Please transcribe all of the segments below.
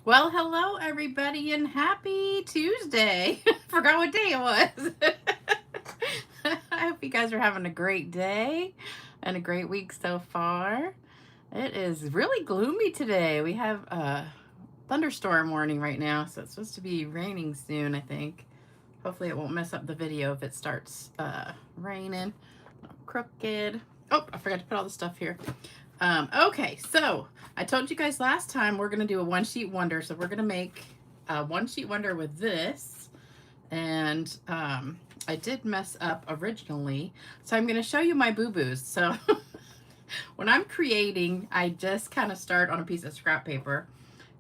Well, hello everybody and happy Tuesday. Forgot what day it was. I hope you guys are having a great day and a great week so far. It is really gloomy today. We have a thunderstorm warning right now, so it's supposed to be raining soon, I think. Hopefully it won't mess up the video if it starts raining. Crooked. Oh, I forgot to put all the stuff here. Okay, so I told you guys last time we're going to do a one sheet wonder. So we're going to make a one sheet wonder with this. And I did mess up originally. So I'm going to show you my boo-boos. So when I'm creating, I just kind of start on a piece of scrap paper.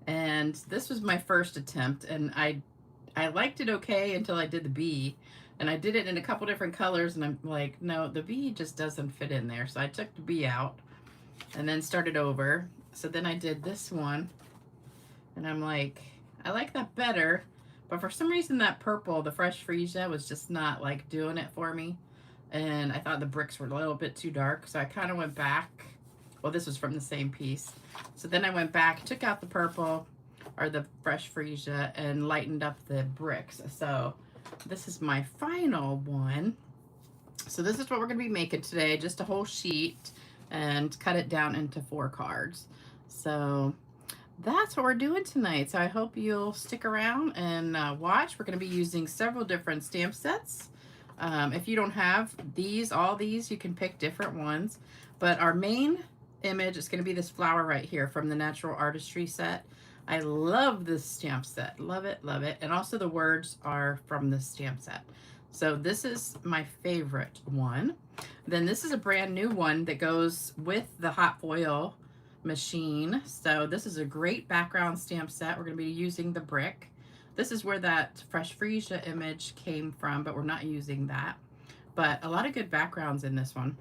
And this was my first attempt. And I liked it okay until I did the bee. And I did it in a couple different colors. And I'm like, no, the bee just doesn't fit in there. So I took the bee out and then started over. So then I did this one and I'm like, I like that better, but for some reason that purple, the fresh freesia, was just not like doing it for me. And I thought the bricks were a little bit too dark, so I kind of went back. Well, this was from the same piece. So then I went back, took out the purple or the fresh freesia and lightened up the bricks. So this is my final one. So this is what we're going to be making today, just a whole sheet, and cut it down into 4 cards. So that's what we're doing tonight. So I hope you'll stick around and watch. We're going to be using several different stamp sets. If you don't have all these, you can pick different ones. But our main image is going to be this flower right here from the Natural Artistry set. I love this stamp set. Love it, love it. And also the words are from this stamp set. So this is my favorite one. Then this is a brand new one that goes with the hot foil machine. So this is a great background stamp set. We're going to be using the brick. This is where that fresh freesia image came from, but we're not using that. But a lot of good backgrounds in this one.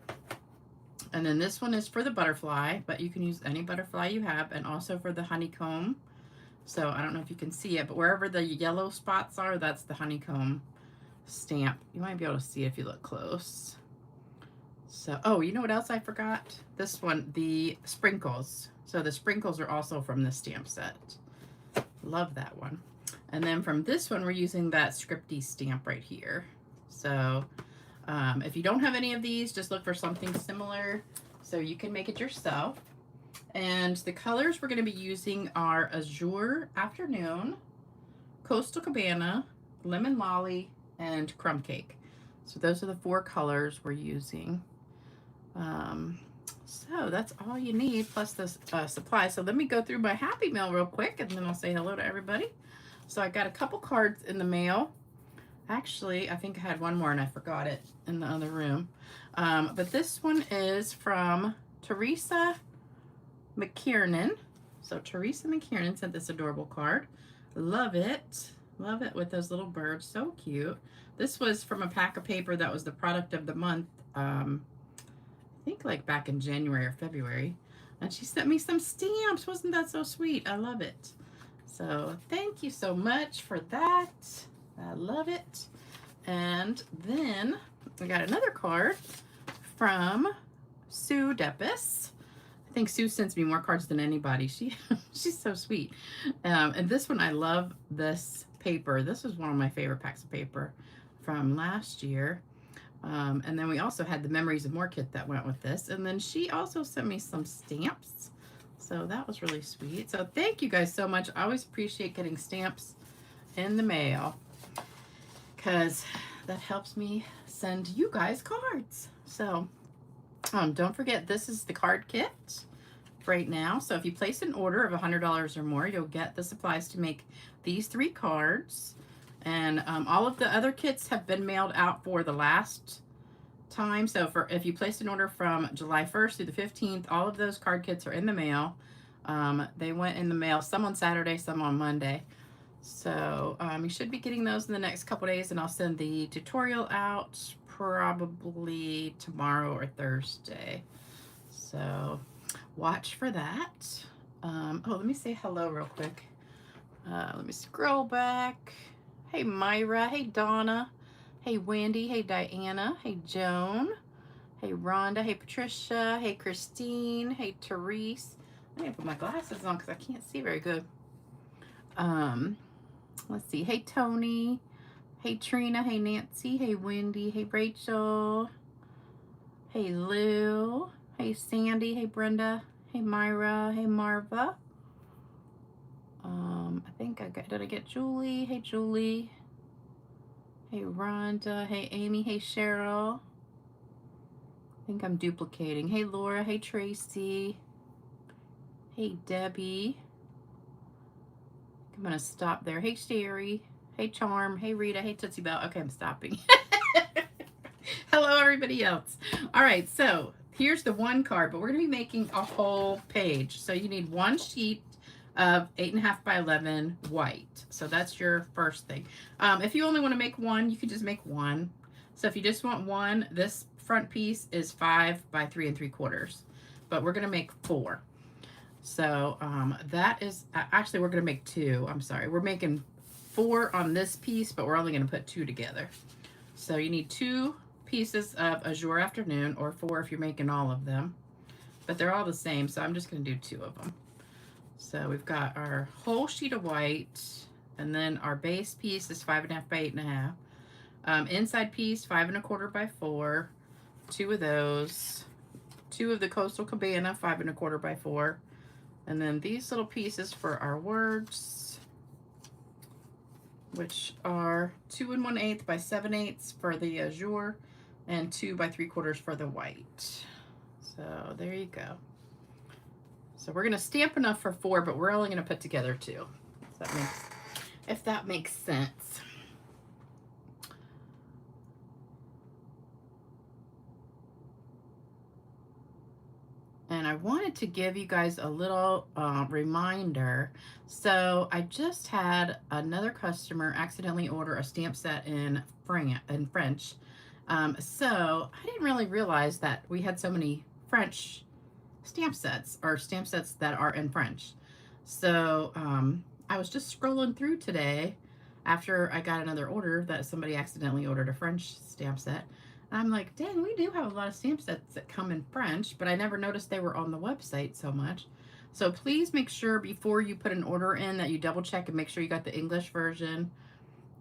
And then this one is for the butterfly, but you can use any butterfly you have, and also for the honeycomb. So I don't know if you can see it, but wherever the yellow spots are, that's the honeycomb stamp. You might be able to see it if you look close. So, oh, you know what else I forgot? This one, the sprinkles. So the sprinkles are also from the stamp set. Love that one. And then from this one, we're using that scripty stamp right here. So if you don't have any of these, just look for something similar so you can make it yourself. And the colors we're going to be using are Azure Afternoon, Coastal Cabana, Lemon Lolly, and Crumb Cake. So those are the 4 colors we're using. So that's all you need, plus the supply. So let me go through my Happy Mail real quick, and then I'll say hello to everybody. So I got a couple cards in the mail. Actually, I think I had one more and I forgot it in the other room. But this one is from Teresa McKiernan. So Teresa McKiernan sent this adorable card. Love it. Love it with those little birds. So cute. This was from a pack of paper that was the product of the month. I think like back in January or February. And she sent me some stamps. Wasn't that so sweet? I love it. So thank you so much for that. I love it. And then I got another card from Sue Deppis. I think Sue sends me more cards than anybody. She's so sweet. And this one, I love this paper. This was one of my favorite packs of paper from last year. And then we also had the Memories of More kit that went with this. And then she also sent me some stamps. So that was really sweet. So thank you guys so much. I always appreciate getting stamps in the mail, because that helps me send you guys cards. So don't forget, this is the card kit right now. So if you place an order of $100 or more, you'll get the supplies to make these 3 cards. And all of the other kits have been mailed out for the last time. So if you placed an order from July 1st through the 15th, all of those card kits are in the mail. They went in the mail, some on Saturday, some on Monday. So you should be getting those in the next couple days, and I'll send the tutorial out probably tomorrow or Thursday. So watch for that. Oh, let me say hello real quick. Let me scroll back. Hey, Myra. Hey, Donna. Hey, Wendy. Hey, Diana. Hey, Joan. Hey, Rhonda. Hey, Patricia. Hey, Christine. Hey, Therese. I need to put my glasses on because I can't see very good. Let's see. Hey, Tony. Hey, Trina. Hey, Nancy. Hey, Wendy. Hey, Rachel. Hey, Lou. Hey, Sandy. Hey, Brenda. Hey, Myra. Hey, Marva. I think did I get Julie? Hey, Julie. Hey, Rhonda. Hey, Amy. Hey, Cheryl. I think I'm duplicating. Hey, Laura. Hey, Tracy. Hey, Debbie. I'm going to stop there. Hey, Sherry. Hey, Charm. Hey, Rita. Hey, Tootsie Bell. Okay, I'm stopping. Hello, everybody else. All right, so here's the one card, but we're going to be making a whole page. So you need one sheet of 8.5 by 11 white. So that's your first thing. If you only want to make one, you can just make one. So if you just want one, this front piece is 5 by 3 3/4. But we're going to make 4. So that is, actually we're going to make 2. I'm sorry. We're making 4 on this piece, but we're only going to put 2 together. So you need 2 pieces of Azure Afternoon, or 4 if you're making all of them. But they're all the same, so I'm just going to do 2 of them. So we've got our whole sheet of white, and then our base piece is 5.5 by 8.5. Inside piece, 5 1/4 by 4. 2 of those. 2 of the Coastal Cabana, 5 1/4 by 4. And then these little pieces for our words, which are 2 1/8 by 7/8 for the Azure, and 2 by 3/4 for the white. So there you go. So we're going to stamp enough for 4, but we're only going to put together 2. If that makes sense. And I wanted to give you guys a little reminder. So I just had another customer accidentally order a stamp set in French. So I didn't really realize that we had so many French stamp sets, or stamp sets that are in French. So I was just scrolling through today after I got another order that somebody accidentally ordered a French stamp set. I'm like, dang, we do have a lot of stamp sets that come in French, but I never noticed they were on the website so much. So please make sure before you put an order in that you double check and make sure you got the English version,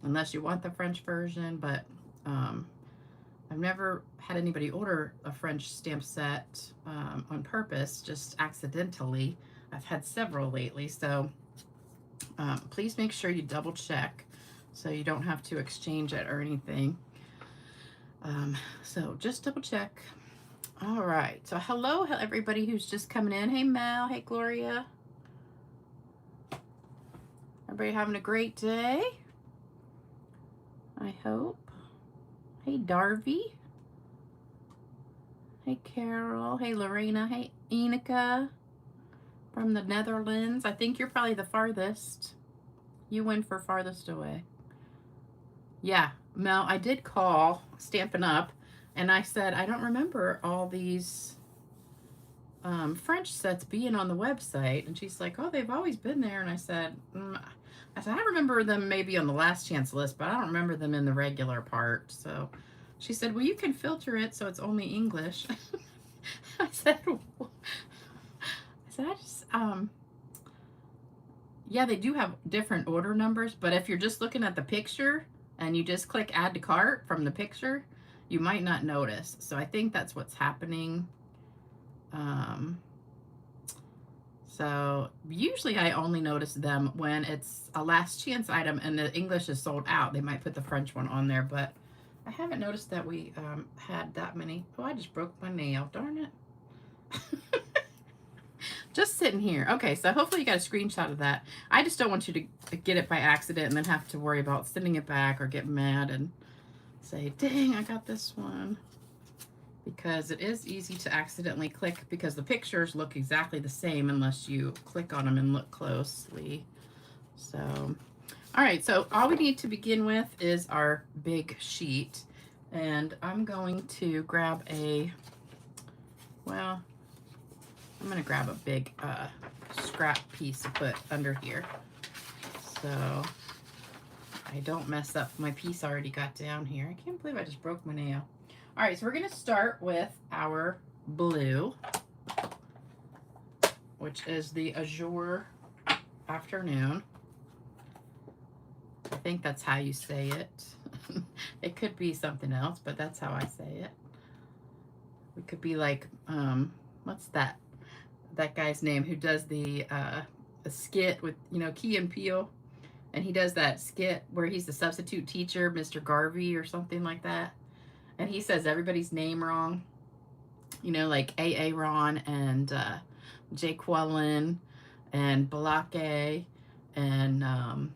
unless you want the French version. But I've never had anybody order a French stamp set on purpose, just accidentally. I've had several lately, so please make sure you double check so you don't have to exchange it or anything. So just double check. All right. So hello, everybody who's just coming in. Hey, Mel. Hey, Gloria. Everybody having a great day? I hope. Hey, Darby. Hey, Carol. Hey, Lorena. Hey, Enika from the Netherlands. I think you're probably the farthest. You went for farthest away. Yeah, Mel, I did call Stampin' Up, and I said, I don't remember all these French sets being on the website. And she's like, oh, they've always been there. And I said, I remember them maybe on the last chance list, but I don't remember them in the regular part. So she said, well, you can filter it so it's only English. I said, yeah, they do have different order numbers, but if you're just looking at the picture and you just click add to cart from the picture, you might not notice. So I think that's what's happening. So usually I only notice them when it's a last chance item and the English is sold out. They might put the French one on there, but I haven't noticed that we had that many. Oh, I just broke my nail. Darn it. Just sitting here. Okay, so hopefully you got a screenshot of that. I just don't want you to get it by accident and then have to worry about sending it back or get mad and say, dang, I got this one. Because it is easy to accidentally click because the pictures look exactly the same unless you click on them and look closely. So, all right, so all we need to begin with is our big sheet. And I'm going to grab a, well, I'm going to grab a big scrap piece to put under here. So I don't mess up my piece I already got down here. I can't believe I just broke my nail. All right, so we're going to start with our blue, which is the Azure Afternoon. think that's how you say it. It could be something else, but that's how I say it. It could be like, what's that guy's name who does the skit with, you know, Key and Peele, and he does that skit where he's the substitute teacher, Mr. Garvey or something like that, and he says everybody's name wrong, you know, like A.A. Ron and Jay Quellen and Balake and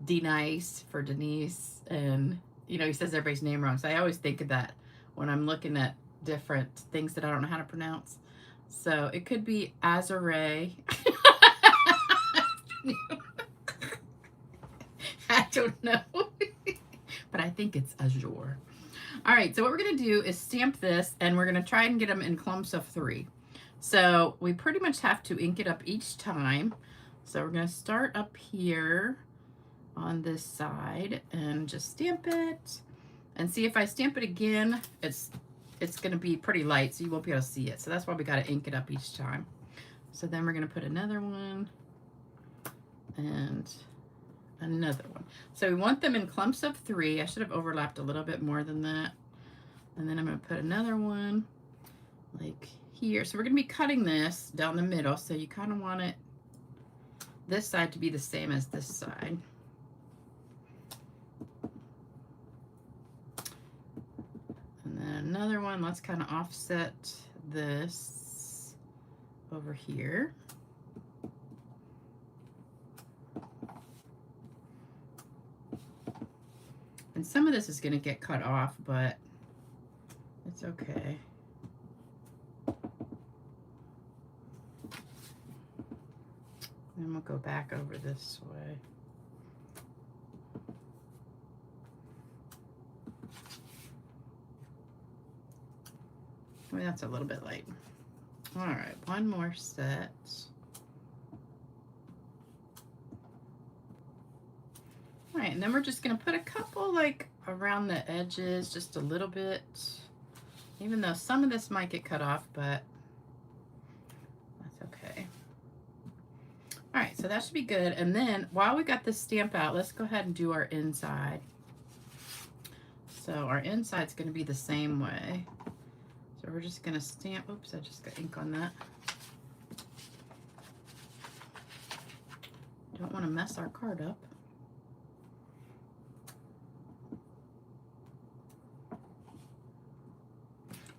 D-Nice for Denise, and, you know, he says everybody's name wrong. So I always think of that when I'm looking at different things that I don't know how to pronounce. So it could be Azure. I don't know. But I think it's Azure. All right, so what we're going to do is stamp this, and we're going to try and get them in clumps of 3. So we pretty much have to ink it up each time. So we're going to start up here on this side and just stamp it. And see, if I stamp it again, it's going to be pretty light, so you won't be able to see it. So that's why we got to ink it up each time. So then we're going to put another one and another one. So we want them in clumps of 3. I should have overlapped a little bit more than that. And then I'm going to put another one like here. So we're going to be cutting this down the middle. So you kind of want it, this side, to be the same as this side. And then another one, let's kind of offset this over here. And some of this is going to get cut off, but it's okay. Then we'll go back over this way. Well, that's a little bit light. All right, one more set. All right, and then we're just going to put a couple like around the edges, just a little bit, even though some of this might get cut off, but that's okay. All right, so that should be good. And then while we got this stamp out, let's go ahead and do our inside. So our inside's going to be the same way. So we're just going to stamp. Oops, I just got ink on that. Don't want to mess our card up.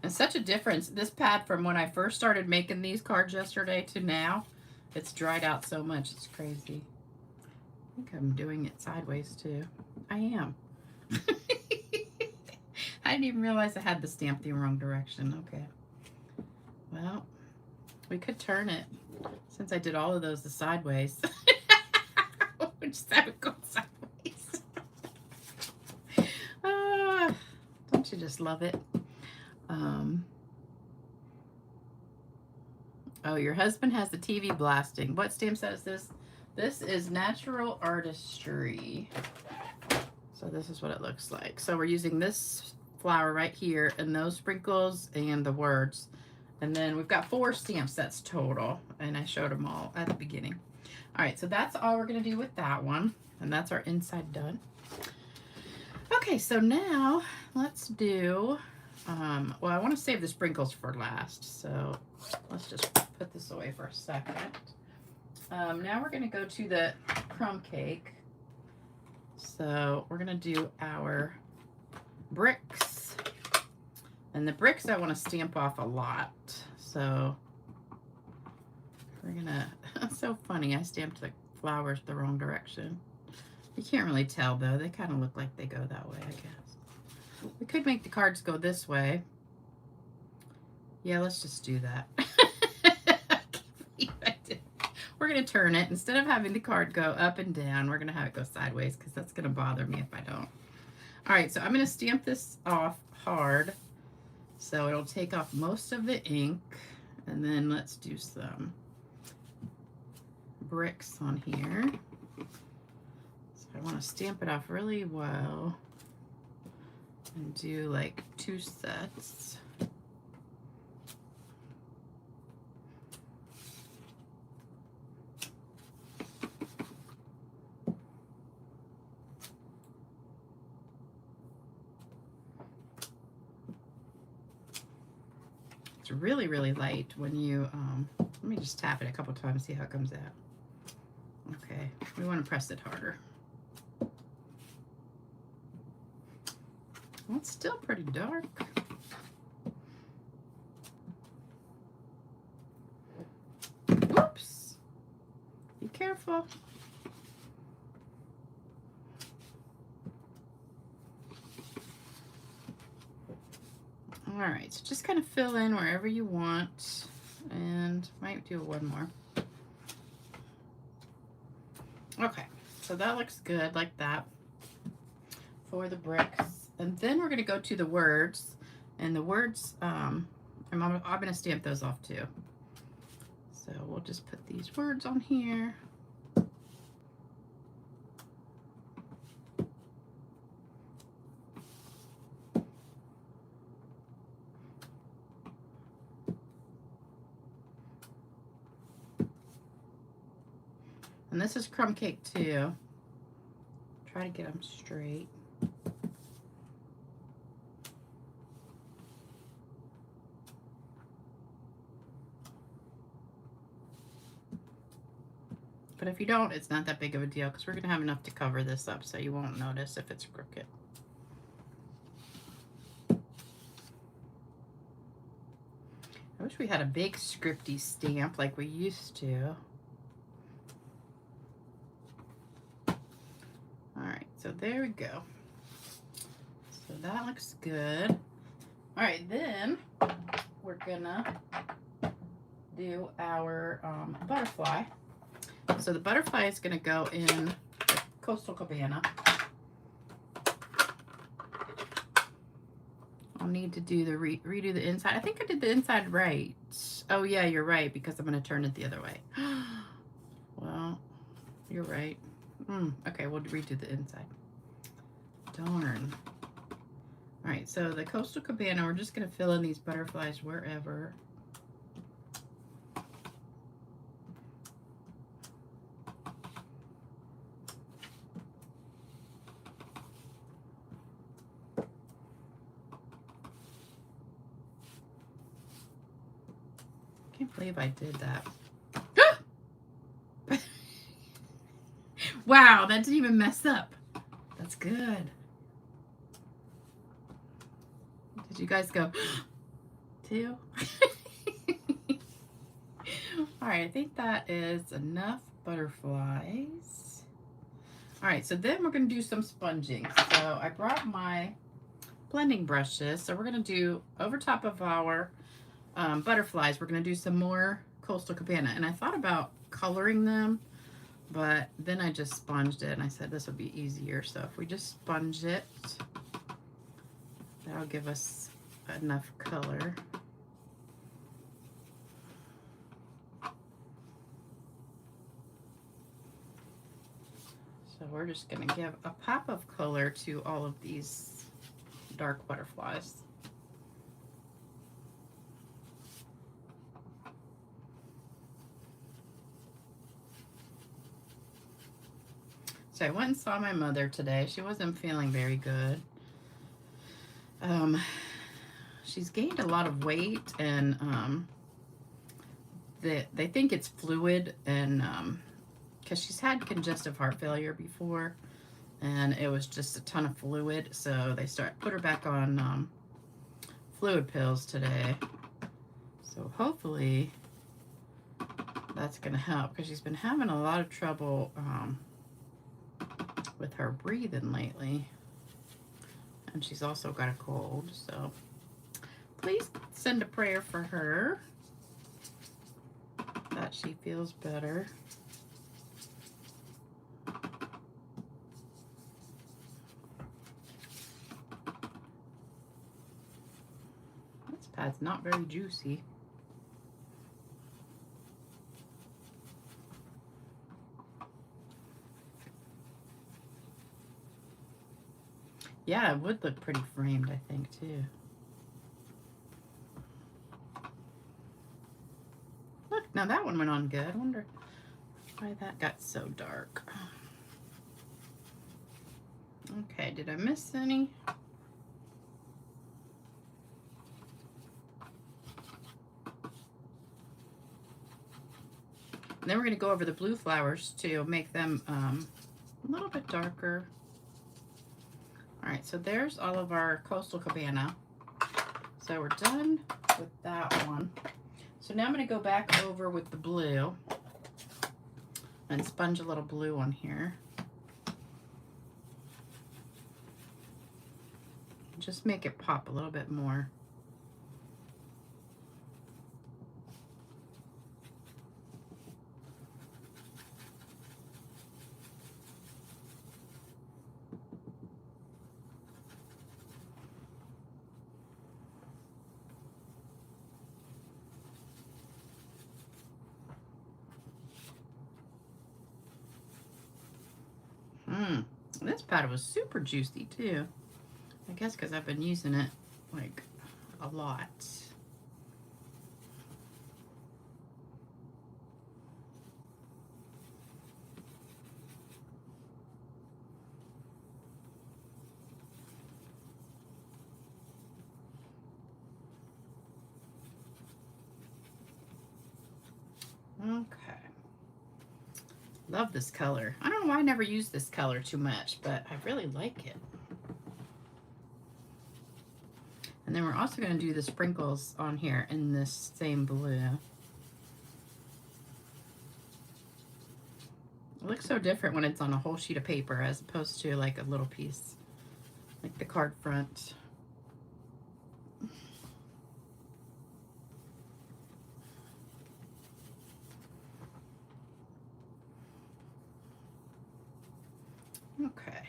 And such a difference, this pad, from when I first started making these cards yesterday to now, it's dried out so much, it's crazy. I think I'm doing it sideways too. I am. I didn't even realize I had the stamp the wrong direction. Okay. Well, we could turn it, since I did all of those the sideways. Which side would go sideways? Don't you just love it? Oh, your husband has the TV blasting. What stamp set is this? This is Natural Artistry. So this is what it looks like. So we're using this flower right here and those sprinkles and the words. And then we've got 4 stamp sets total, and I showed them all at the beginning. All right, so that's all we're going to do with that one. And that's our inside done. Okay, so now let's do... well, I want to save the sprinkles for last, so let's just put this away for a second. Now we're going to go to the crumb cake. So we're going to do our bricks. And the bricks I want to stamp off a lot. So we're going to... That's so funny. I stamped the flowers the wrong direction. You can't really tell, though. They kind of look like they go that way, I guess. We could make the cards go this way. Yeah, let's just do that. We're going to turn it. Instead of having the card go up and down, we're going to have it go sideways, because that's going to bother me if I don't. All right, so I'm going to stamp this off hard, so it'll take off most of the ink. And then let's do some bricks on here. So I want to stamp it off really well. And do like 2 sets. it's really, really light when you, let me just tap it a couple times, see how it comes out. Okay, we want to press it harder. Well, it's still pretty dark. Whoops. Be careful. All right, so just kind of fill in wherever you want, and might do one more. Okay, so that looks good like that for the bricks. And then we're gonna go to the words, and the words, I'm gonna stamp those off too. So we'll just put these words on here. And this is crumb cake too. Try to get them straight. But if you don't, it's not that big of a deal because we're going to have enough to cover this up so you won't notice if it's crooked. I wish we had a big scripty stamp like we used to. Alright, so there we go. So that looks good. Alright, then we're gonna do our butterfly. So the butterfly is gonna go in the Coastal Cabana. I'll need to do the redo the inside. I think I did the inside right. Oh yeah, you're right, because I'm gonna turn it the other way. Well, you're right. Okay, we'll redo the inside. Darn. All right, so the Coastal Cabana, we're just gonna fill in these butterflies wherever. Can't believe I did that. Wow, that didn't even mess up. That's good. Did you guys go too? All right, I think that is enough butterflies. All right, so then we're gonna do some sponging. So I brought my blending brushes. So we're gonna do over top of our butterflies, we're gonna do some more Coastal Cabana. And I thought about coloring them, but then I just sponged it and I said this would be easier. So if we just sponge it, that'll give us enough color. So we're just gonna give a pop of color to all of these dark butterflies. So I went and saw my mother today. She wasn't feeling very good. She's gained a lot of weight, and they think it's fluid, and because she's had congestive heart failure before, and it was just a ton of fluid, so they put her back on fluid pills today. So hopefully that's gonna help, because she's been having a lot of trouble with her breathing lately, and she's also got a cold. So please send a prayer for her that she feels better. This pad's not very juicy. Yeah, it would look pretty framed, I think, too. Look, now that one went on good. I wonder why that got so dark. Okay, did I miss any? And then we're going to go over the blue flowers to make them a little bit darker. All right, so there's all of our Coastal Cabana. So we're done with that one. So now I'm going to go back over with the blue and sponge a little blue on here. Just make it pop a little bit more. This powder was super juicy too. I guess because I've been using it like a lot. Okay. Love this color. I don't know why I never use this color too much, but I really like it. And then we're also going to do the sprinkles on here in this same blue. It looks so different when it's on a whole sheet of paper as opposed to like a little piece, like the card front. Okay,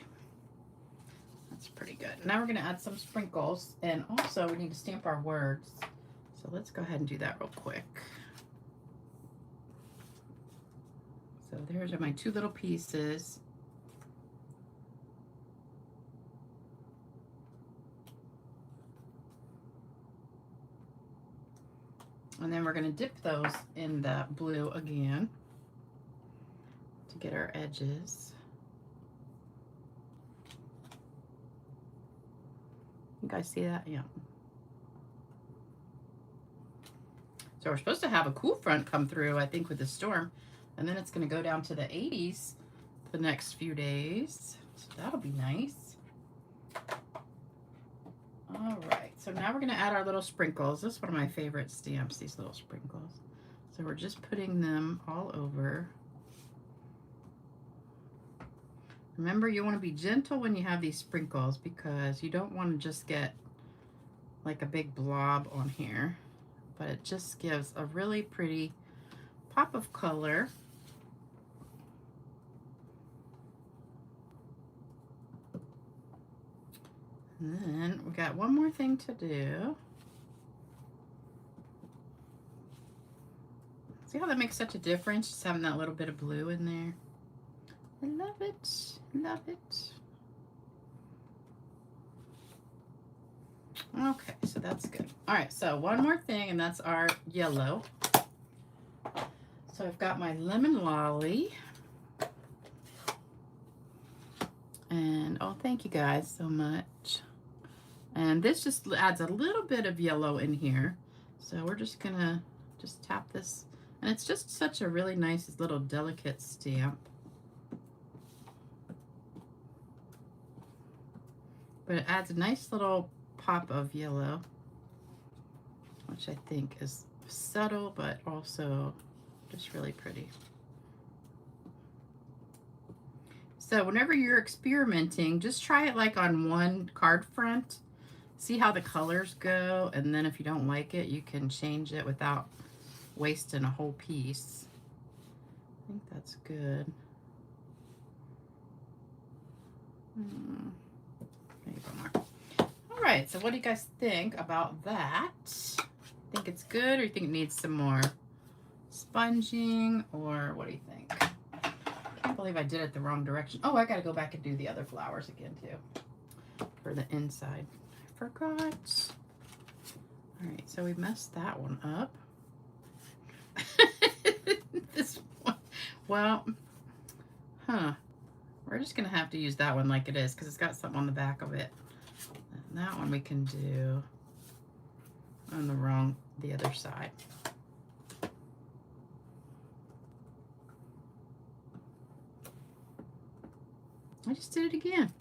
that's pretty good. Now we're going to add some sprinkles, and also we need to stamp our words. So let's go ahead and do that real quick. So there's my two little pieces. And then we're going to dip those in the blue again to get our edges. You guys see that? Yeah. So we're supposed to have a cool front come through, I think, with the storm. And then it's going to go down to the 80s the next few days. So that'll be nice. All right. So now we're going to add our little sprinkles. This is one of my favorite stamps, these little sprinkles. So we're just putting them all over. Remember, you want to be gentle when you have these sprinkles because you don't want to just get like a big blob on here, but it just gives a really pretty pop of color. And then we got one more thing to do. See how that makes such a difference, just having that little bit of blue in there? I love it, love it. Okay, so that's good. All right, so one more thing, and that's our yellow. So I've got my lemon lolly. And, oh, thank you guys so much. And this just adds a little bit of yellow in here. So we're just gonna just tap this. And it's just such a really nice little delicate stamp. But it adds a nice little pop of yellow, which I think is subtle, but also just really pretty. So whenever you're experimenting, just try it like on one card front. See how the colors go, and then if you don't like it, you can change it without wasting a whole piece. I think that's good. All right, so what do you guys think about that? Think it's good, or you think it needs some more sponging, or what do you think? I can't believe I did it the wrong direction. Oh, I gotta go back and do the other flowers again too for the inside. I forgot. All right, so we messed that one up. This one, well, we're just gonna have to use that one like it is because it's got something on the back of it. And that one we can do on the other side. I just did it again.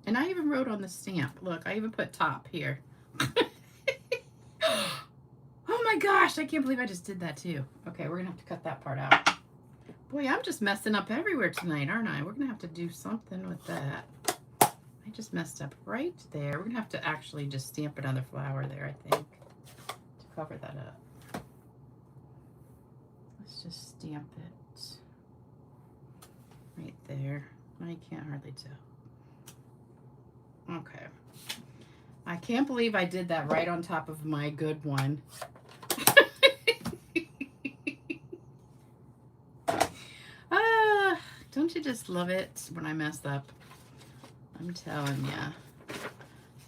And I even wrote on the stamp. Look, I even put top here. Oh my gosh, I can't believe I just did that too. Okay, we're gonna have to cut that part out. Boy, I'm just messing up everywhere tonight, aren't I? We're gonna have to do something with that. I just messed up right there. We're gonna have to actually just stamp another flower there, I think, to cover that up. Let's just stamp it right there. I can't hardly tell. Okay. I can't believe I did that right on top of my good one. Don't you just love it when I mess up? I'm telling ya.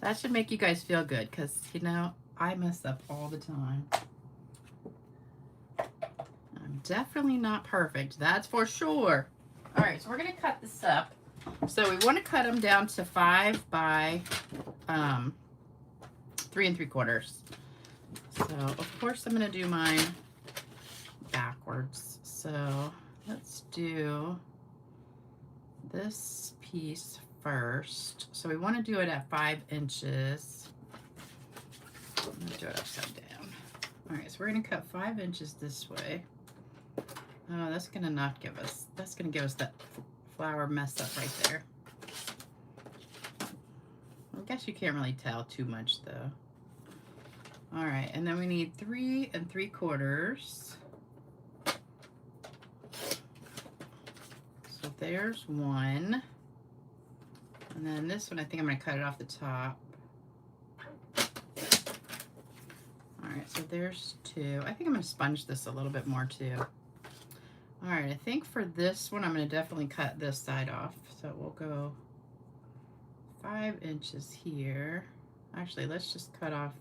That should make you guys feel good because, you know, I mess up all the time. I'm definitely not perfect. That's for sure. All right, so we're going to cut this up. So we want to cut them down to 5 by 3 3/4. So, of course, I'm going to do mine backwards. So let's do this piece first. So we want to do it at 5 inches. I'm going to do it upside down. All right, so we're going to cut 5 inches this way. Oh, that's going to not give us, that's going to give us that flower mess up right there. I guess you can't really tell too much though. All right, and then we need 3 3/4. So there's one. And then this one, I think I'm going to cut it off the top. All right, so there's 2. I think I'm going to sponge this a little bit more too. All right, I think for this one, I'm going to definitely cut this side off. So we'll go 5 inches here. Actually, let's just cut off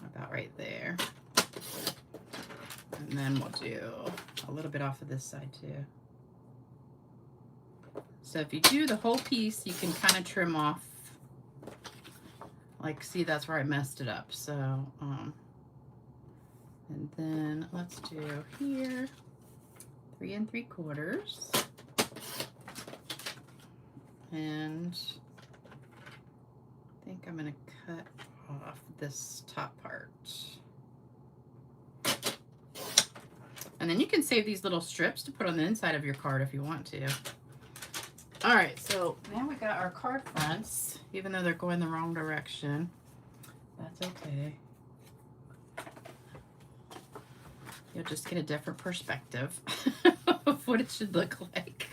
about right there. And then we'll do a little bit off of this side too. So if you do the whole piece, you can kind of trim off. Like, see, that's where I messed it up. So, and then let's do here 3 3/4. And I think I'm going to cut off this top part. And then you can save these little strips to put on the inside of your card if you want to. All right, so now we got our card fronts, even though they're going the wrong direction. That's okay. You'll just get a different perspective of what it should look like.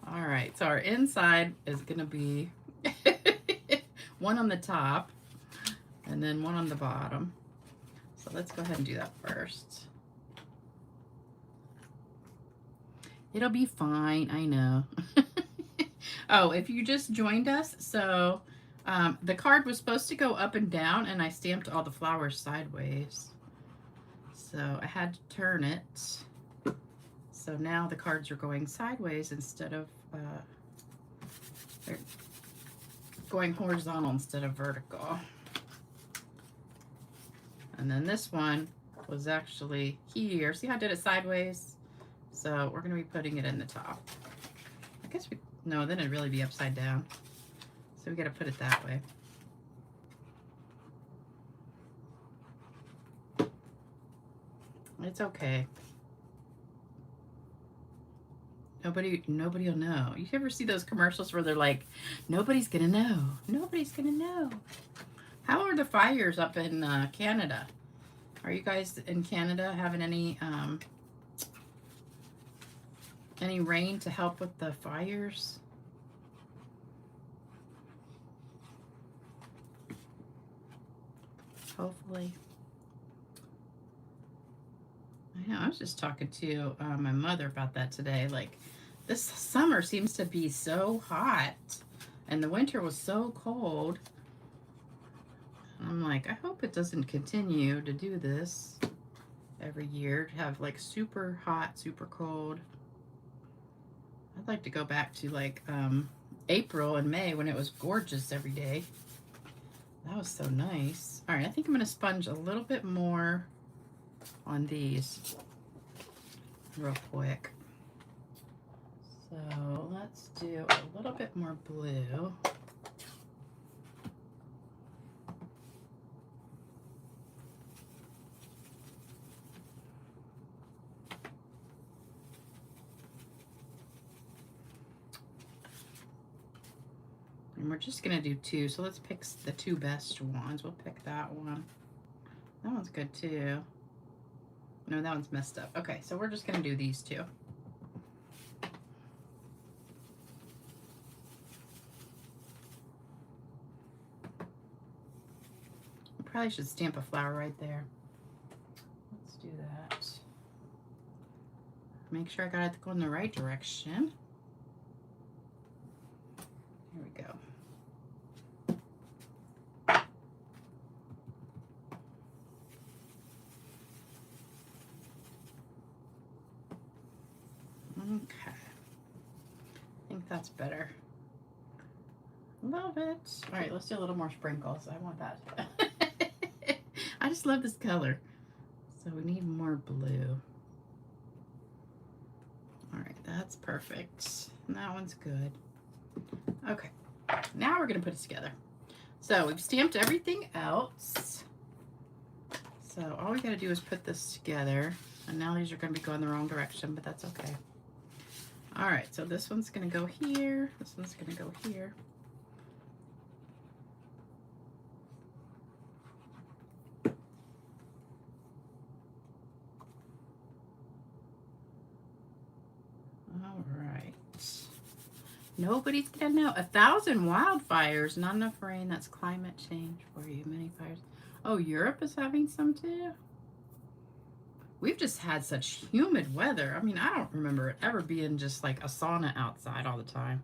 All right, so our inside is gonna be one on the top and then one on the bottom. So let's go ahead and do that first. It'll be fine, I know. Oh, if you just joined us, so the card was supposed to go up and down, and I stamped all the flowers sideways. So I had to turn it. So now the cards are going sideways instead of, they're going horizontal instead of vertical. And then this one was actually here. See how I did it sideways? So we're going to be putting it in the top. I guess we, no, then it'd really be upside down. So we got to put it that way. It's okay. Nobody will know. You ever see those commercials where they're like, nobody's going to know. Nobody's going to know. How are the fires up in Canada? Are you guys in Canada having any rain to help with the fires? Hopefully. I know, I was just talking to my mother about that today. Like, this summer seems to be so hot, and the winter was so cold. I'm like, I hope it doesn't continue to do this every year, to have like super hot, super cold. I'd like to go back to like April and May when it was gorgeous every day. That was so nice. All right, I think I'm going to sponge a little bit more on these real quick. So let's do a little bit more blue. And we're just gonna do two, so let's pick the two best ones. We'll pick that one. That one's good too. No, that one's messed up. Okay, so we're just gonna do these two. I probably should stamp a flower right there. Let's do that. Make sure I got it to go in the right direction. Here we go. Okay. I think that's better. Love it. All right, let's do a little more sprinkles. I want that. I just love this color. So we need more blue. All right, that's perfect. And that one's good. Okay, now we're gonna put it together. So we've stamped everything else. So all we gotta do is put this together. And now these are gonna be going the wrong direction, but that's okay. All right, so this one's gonna go here. This one's gonna go here. All right. Nobody's gonna know. 1,000 wildfires, not enough rain. That's climate change for you. Many fires. Oh, Europe is having some too? We've just had such humid weather. I mean, I don't remember it ever being just like a sauna outside all the time.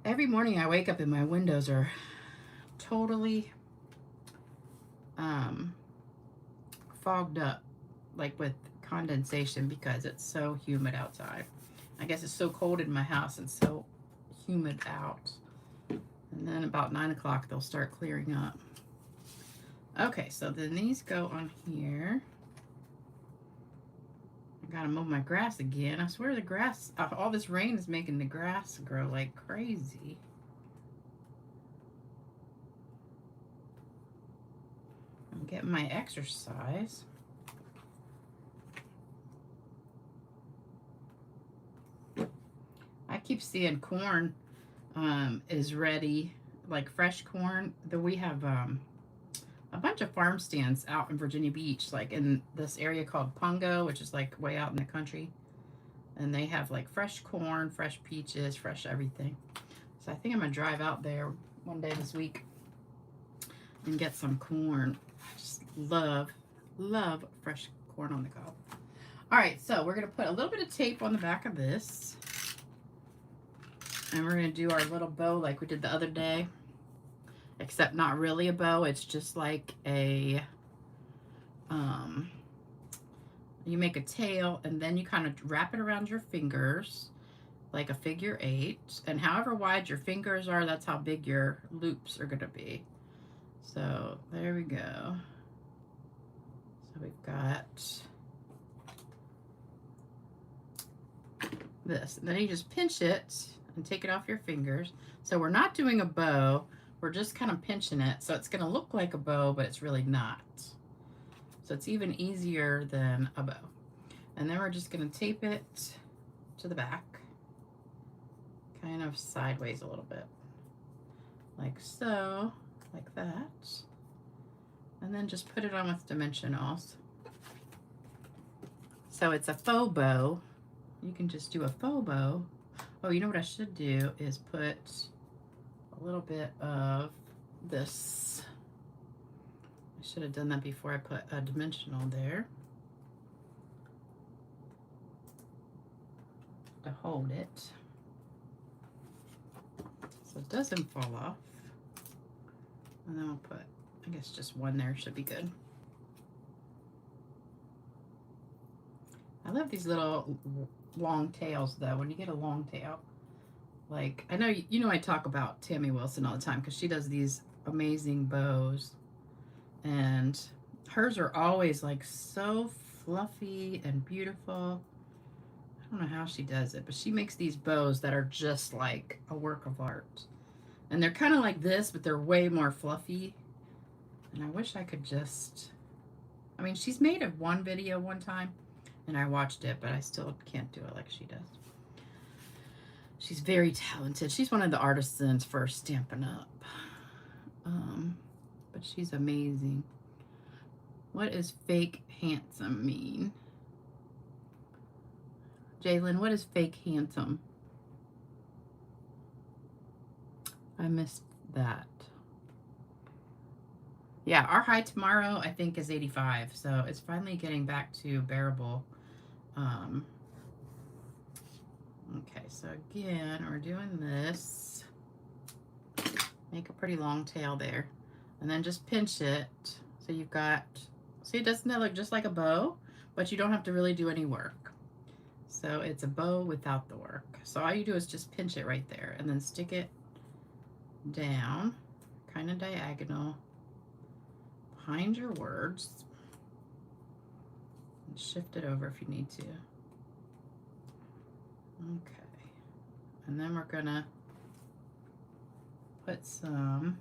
Every morning I wake up and my windows are totally fogged up, like with condensation, because it's so humid outside. I guess it's so cold in my house and so humid out. And then about 9 o'clock they'll start clearing up. Okay, so then these go on here. I gotta mow my grass again. I swear the grass, all this rain is making the grass grow like crazy. I'm getting my exercise. I keep seeing corn is ready, like fresh corn. We have a bunch of farm stands out in Virginia Beach, like in this area called Pungo, which is like way out in the country. And they have like fresh corn, fresh peaches, fresh everything. So I think I'm gonna drive out there one day this week and get some corn. I just love fresh corn on the cob. All right, so we're gonna put a little bit of tape on the back of this. And we're gonna do our little bow like we did the other day. Except not really a bow, it's just like a, you make a tail and then you kind of wrap it around your fingers like a figure 8. And however wide your fingers are, that's how big your loops are gonna be. So there we go. So we've got this. And then you just pinch it and take it off your fingers. So we're not doing a bow. We're just kind of pinching it, so it's going to look like a bow, but it's really not. So it's even easier than a bow. And then we're just going to tape it to the back, kind of sideways a little bit, like so, like that. And then just put it on with dimensionals. So it's a faux bow. You can just do a faux bow. Oh, you know what I should do is put a little bit of this. I should have done that before I put a dimensional there to hold it so it doesn't fall off. And then we'll put, I guess, just one there should be good. I love these little long tails though. When you get a long tail, like, I know, you know, I talk about Tammy Wilson all the time because she does these amazing bows, and hers are always like so fluffy and beautiful. don't know how she does it, but she makes these bows that are just like a work of art. And they're kind of like this, but they're way more fluffy. And I wish I could just, I mean, she's made one video one time, and I watched it, but I still can't do it like she does. She's very talented. She's one of the artisans for Stampin' Up. But she's amazing. What does fake handsome mean? Jalen, what is fake handsome? I missed that. Yeah, our high tomorrow, I think, is 85. So it's finally getting back to bearable. Okay, so again, we're doing this. Make a pretty long tail there. And then just pinch it. So you've got, see, doesn't that look just like a bow? But you don't have to really do any work. So it's a bow without the work. So all you do is just pinch it right there and then stick it down, kind of diagonal, behind your words. And shift it over if you need to. Okay. And then we're gonna put some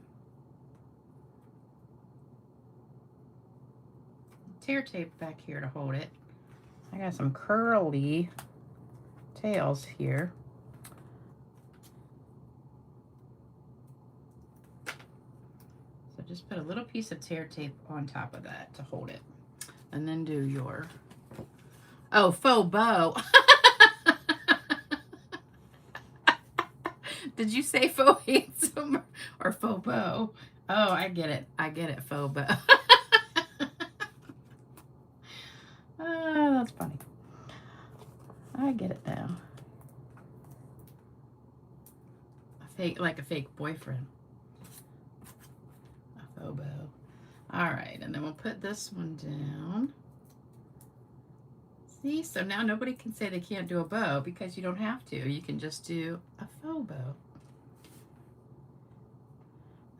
tear tape back here to hold it. I got some curly tails here. So just put a little piece of tear tape on top of that to hold it. And then do your, oh, faux bow. Did you say faux handsome or faux bow? Oh, I get it. I get it, faux bow. Oh, that's funny. I get it now. A fake, like a fake boyfriend. A faux bow. All right, and then we'll put this one down. See, so now nobody can say they can't do a bow because you don't have to. You can just do a faux bow.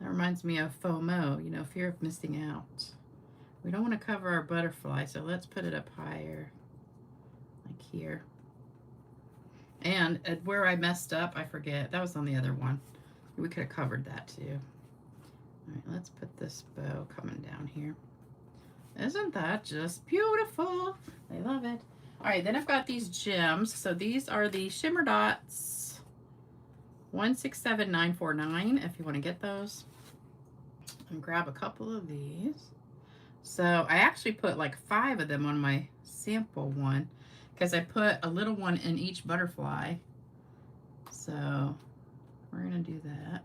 That reminds me of FOMO, you know, fear of missing out. We don't want to cover our butterfly, so let's put it up higher, like here. And where I messed up, I forget, that was on the other one. We could have covered that too. All right, let's put this bow coming down here. Isn't that just beautiful? I love it. All right, then I've got these gems. So these are the Shimmer Dots 167949 if you want to get those. And grab a couple of these. So I actually put like 5 of them on my sample one because I put a little one in each butterfly. So we're going to do that.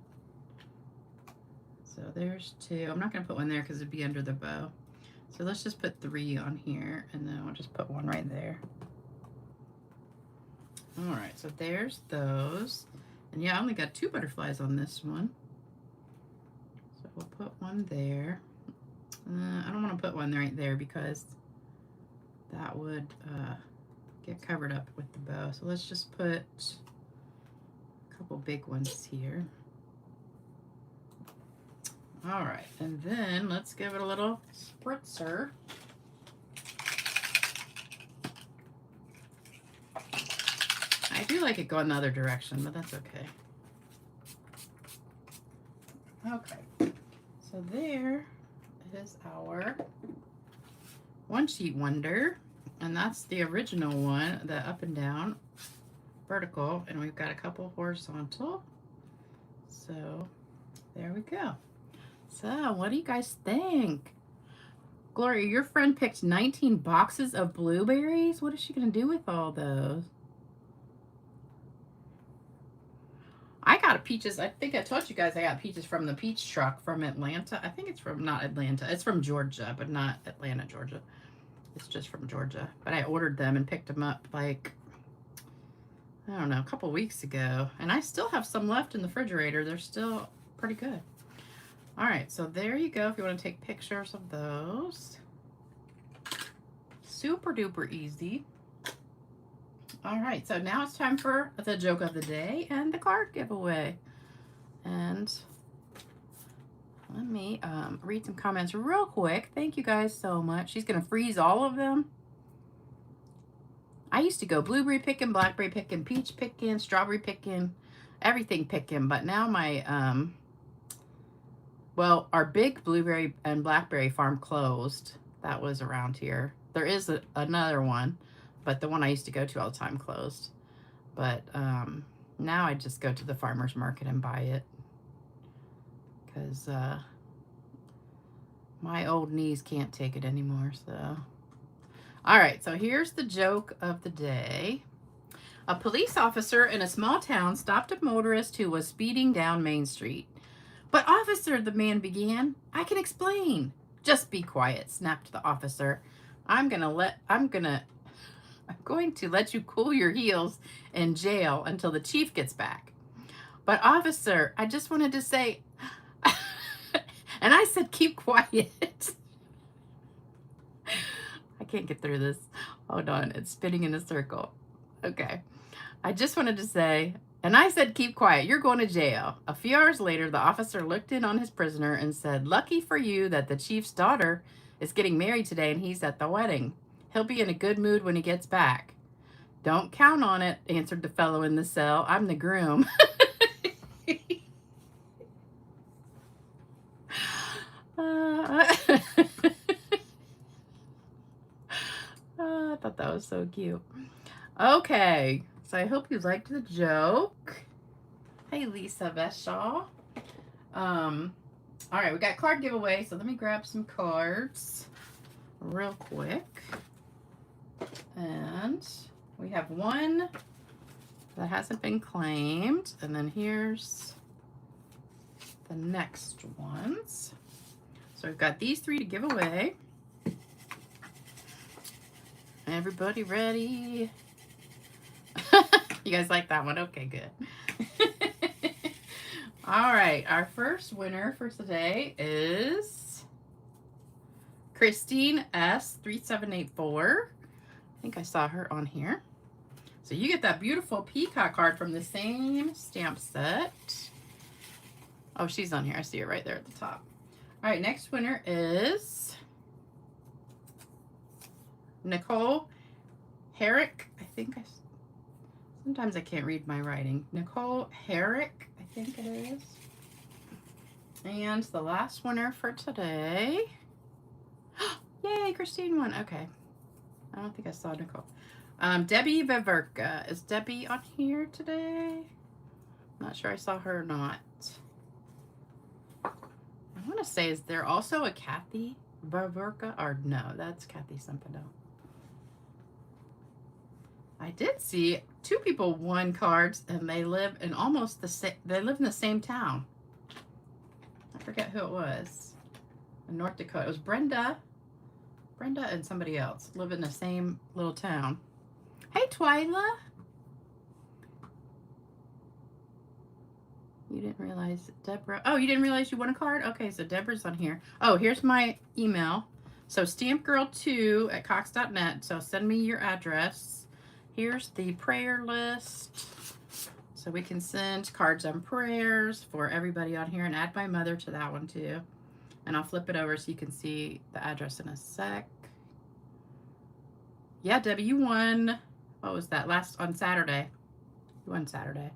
So there's 2. I'm not going to put one there because it'd be under the bow. So let's just put 3 on here, and then I'll just put one right there. All right, so there's those. And yeah, I only got 2 butterflies on this one. So we'll put one there. I don't want to put one right there because that would get covered up with the bow. So let's just put a couple big ones here. All right, and then let's give it a little spritzer. I do like it going the other direction, but that's okay. Okay, so there is our one sheet wonder, and that's the original one, the up and down vertical, and we've got a couple horizontal. So there we go. So what do you guys think? Gloria, your friend picked 19 boxes of blueberries. What is she gonna do with all those? I got peaches. I think I told you guys I got peaches from the peach truck from Atlanta. I think it's from, not Atlanta. It's from Georgia, but not Atlanta, Georgia. It's just from Georgia. But I ordered them and picked them up like, I don't know, a couple weeks ago. And I still have some left in the refrigerator. They're still pretty good. All right, so there you go if you want to take pictures of those. Super duper easy. All right, so now it's time for the joke of the day and the card giveaway. And let me read some comments real quick. Thank you guys so much. She's going to freeze all of them. I used to go blueberry picking, blackberry picking, peach picking, strawberry picking, everything picking. But now my, well, our big blueberry and blackberry farm closed. That was around here. There is another one, but the one I used to go to all the time closed. But now I just go to the farmer's market and buy it. Because my old knees can't take it anymore, so. All right, so here's the joke of the day. A police officer in a small town stopped a motorist who was speeding down Main Street. But officer, the man began, I can explain. Just be quiet, snapped the officer. I'm going to let you cool your heels in jail until the chief gets back. But officer, I just wanted to say, and I said, keep quiet. I can't get through this. Hold on, it's spinning in a circle. Okay. I just wanted to say, and I said, keep quiet, you're going to jail. A few hours later, the officer looked in on his prisoner and said, lucky for you that the chief's daughter is getting married today and he's at the wedding. He'll be in a good mood when he gets back. Don't count on it, answered the fellow in the cell. I'm the groom. I thought that was so cute. Okay, so I hope you liked the joke. Hey, Lisa Veshaw. All right, we got card giveaway, so let me grab some cards real quick. And we have one that hasn't been claimed, and then here's the next ones. So we've got these 3 to give away. Everybody ready? You guys like that one? Okay, good. All right, our first winner for today is Christine S3784. I think I saw her on here. So you get that beautiful peacock card from the same stamp set. Oh, she's on here. I see her right there at the top. All right, next winner is Nicole Herrick. Sometimes I can't read my writing. Nicole Herrick, I think it is. And the last winner for today. Yay, Christine won. Okay. I don't think I saw Nicole. Debbie Viverka. Is Debbie on here today? I'm not sure I saw her or not. I want to say, is there also a Kathy Viverka? Or no, that's Kathy something else. I did see 2 people won cards, and they live in almost the same. They live in the same town. I forget who it was. In North Dakota, it was Brenda and somebody else live in the same little town. Hey, Twyla. You didn't realize Deborah. Oh, you didn't realize you won a card? Okay, so Deborah's on here. Oh, here's my email. So stampgirl2@cox.net. So send me your address. Here's the prayer list. So we can send cards and prayers for everybody on here, and add my mother to that one too. And I'll flip it over so you can see the address in a sec. Yeah, Debbie, you won. What was that? On Saturday. You won Saturday.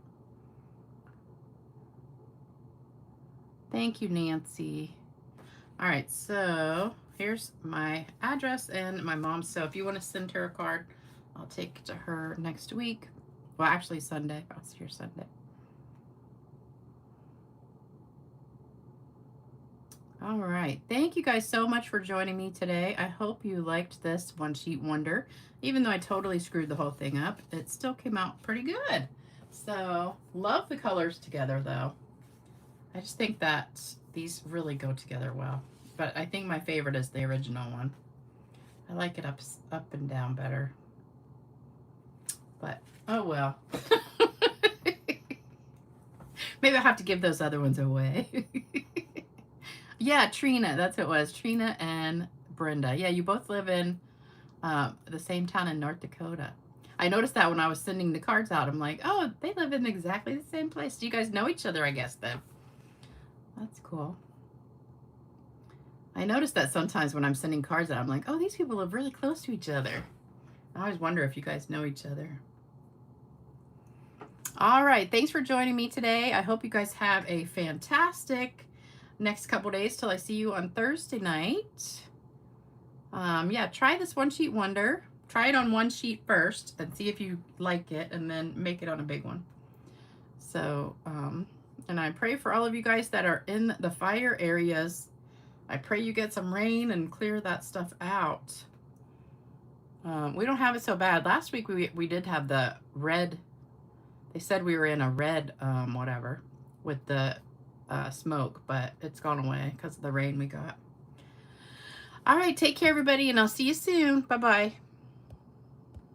Thank you, Nancy. All right, so here's my address and my mom's. So if you want to send her a card, I'll take it to her next week. Well, actually Sunday. I'll see her Sunday. All right. Thank you guys so much for joining me today. I hope you liked this one sheet wonder. Even though I totally screwed the whole thing up, it still came out pretty good. So, love the colors together though. I just think that these really go together well. But I think my favorite is the original one. I like it up and down better. But, oh well. Maybe I'll have to give those other ones away. Yeah, Trina, that's who it was. Trina and Brenda. Yeah, you both live in the same town in North Dakota. I noticed that when I was sending the cards out. I'm like, oh, they live in exactly the same place. Do you guys know each other, I guess, then? That's cool. I noticed that sometimes when I'm sending cards out, I'm like, oh, these people live really close to each other. I always wonder if you guys know each other. All right, thanks for joining me today. I hope you guys have a fantastic next couple days till I see you on Thursday night. Yeah, try this one sheet wonder. Try it on one sheet first and see if you like it, and then make it on a big one. So, and I pray for all of you guys that are in the fire areas. I pray you get some rain and clear that stuff out. We don't have it so bad. Last week we did have the red. They said we were in a red whatever with the smoke, but it's gone away because of the rain we got. All right, take care, everybody, and I'll see you soon. Bye-bye.